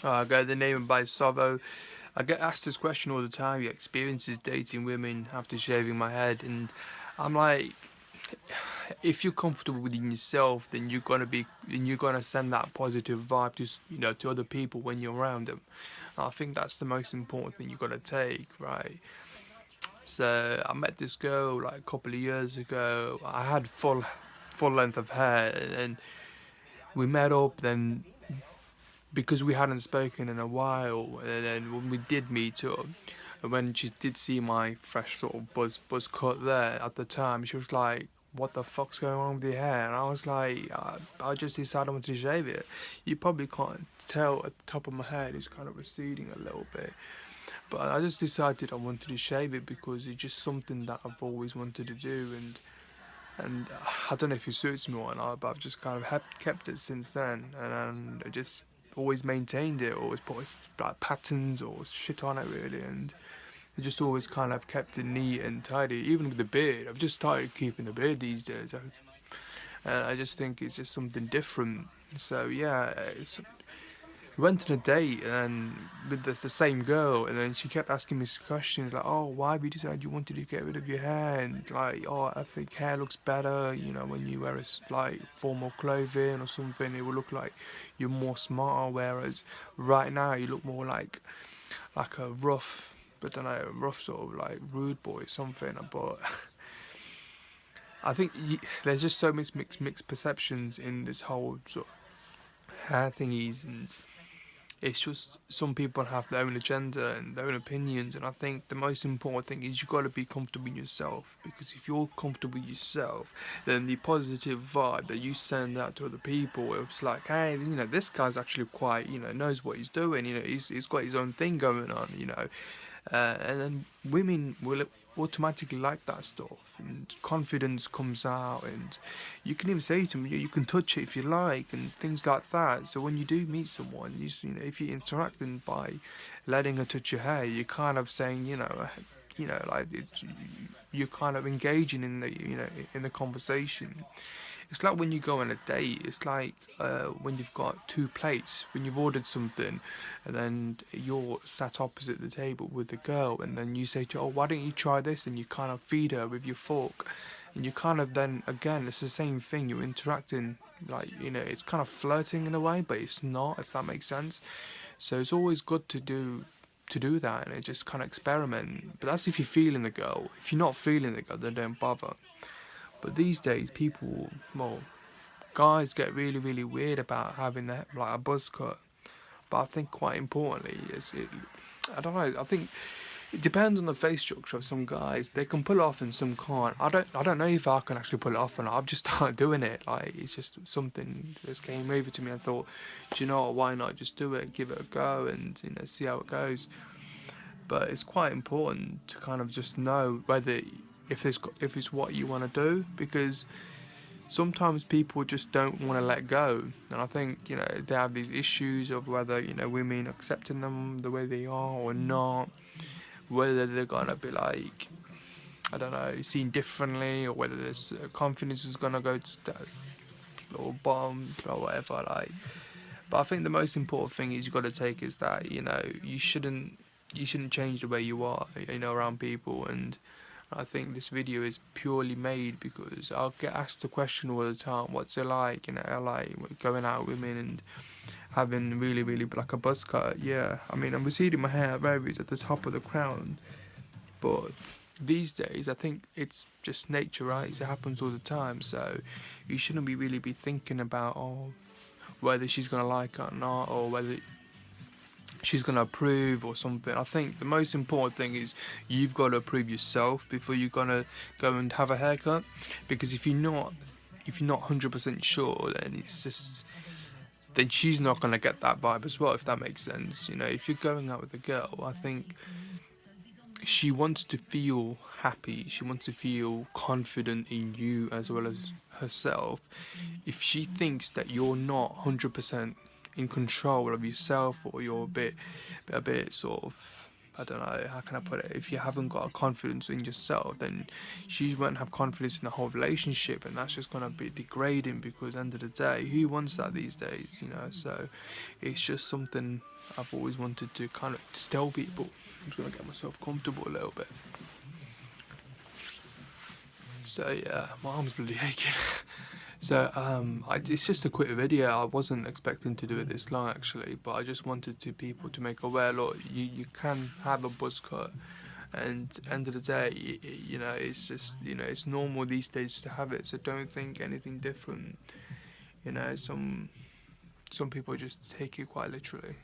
I go the name by Savo. I get asked this question all the time. Your experiences dating women after shaving my head, and I'm like, if you're comfortable within yourself, then you're gonna send that positive vibe to to other people when you're around them. And I think that's the most important thing you gotta take, right? So I met this girl like a couple of years ago. I had full length of hair, and we met up. Then because we hadn't spoken in a while, and then when we did meet up, and when she did see my fresh sort of buzz cut there at the time, she was like, "What the fuck's going on with your hair?" And I was like, "I just decided I wanted to shave it." You probably can't tell at the top of my head it's kind of receding a little bit, but I just decided I wanted to shave it because it's just something that I've always wanted to do, and I don't know if it suits me or not, but I've just kind of kept it since then, and I just always maintained it, always put like patterns or shit on it really, and I just always kind of kept it neat and tidy. Even with the beard, I've just started keeping the beard these days. I just think it's just something different. So yeah, we went on a date and with the same girl, and then she kept asking me questions like, "Oh, why have you decided you wanted to get rid of your hair?" And like, "Oh, I think hair looks better, when you wear like formal clothing or something. It will look like you're more smarter. Whereas right now you look more like a rough, but don't know, rough sort of like rude boy or something." But I think there's just so much mixed perceptions in this whole sort of hair thingies, and it's just some people have their own agenda and their own opinions, and I think the most important thing is you got to be comfortable in yourself, because if you're comfortable in yourself, then the positive vibe that you send out to other people, it's like, hey, this guy's actually quite, knows what he's doing, he's got his own thing going on, and then women will automatically like that stuff, and confidence comes out, and you can even say to them, you can touch it if you like, and things like that. So when you do meet someone, if you're interacting by letting her touch your hair, you're kind of saying, like you're kind of engaging in the conversation. It's like when you go on a date. It's like when you've got two plates, when you've ordered something, and then you're sat opposite the table with the girl, and then you say to her, "Oh, why don't you try this?" And you kind of feed her with your fork, and you kind of then again, it's the same thing. You're interacting, like it's kind of flirting in a way, but it's not. If that makes sense. So it's always good to do that, and just kind of experiment. But that's if you're feeling the girl. If you're not feeling the girl, then don't bother. But these days, people, well, guys get really, really weird about having that, like a buzz cut. But I think quite importantly is it. I don't know. I think it depends on the face structure of some guys. They can pull it off and some can't. I don't know if I can actually pull it off or not. I've just started doing it. Like it's just something that just came over to me. I thought, do you know what? Why not just do it, give it a go, and see how it goes. But it's quite important to kind of just know whether if it's what you want to do, because sometimes people just don't want to let go, and I think they have these issues of whether women accepting them the way they are or not, whether they're gonna be like, I don't know, seen differently, or whether this confidence is gonna go to or bottom or whatever. Like, but I think the most important thing is you got to take is that you shouldn't change the way you are around people. And I think this video is purely made because I'll get asked the question all the time, what's it like in LA going out with women and having really, really like a buzz cut? Yeah, I mean, I'm receding my hair very at the top of the crown, but these days I think it's just nature, right? It happens all the time, so you shouldn't really be thinking about, whether she's gonna like it or not, or whether she's gonna approve or something. I think the most important thing is you've got to approve yourself before you're gonna go and have a haircut. Because if you're not 100% sure, then then she's not gonna get that vibe as well. If that makes sense, if you're going out with a girl, I think she wants to feel happy. She wants to feel confident in you as well as herself. If she thinks that you're not 100% in control of yourself, or you're a bit sort of, I don't know, how can I put it? If you haven't got a confidence in yourself, then she won't have confidence in the whole relationship, and that's just gonna be degrading. Because end of the day, who wants that these days? You know. So it's just something I've always wanted to kind of just tell people. I'm just gonna get myself comfortable a little bit. So yeah, my arm's bloody aching. So it's just a quick video. I wasn't expecting to do it this long actually, but I just wanted to people to make aware. Look, you can have a buzz cut, and end of the day, you know, it's just, you know, it's normal these days to have it. So don't think anything different. You know, some people just take it quite literally.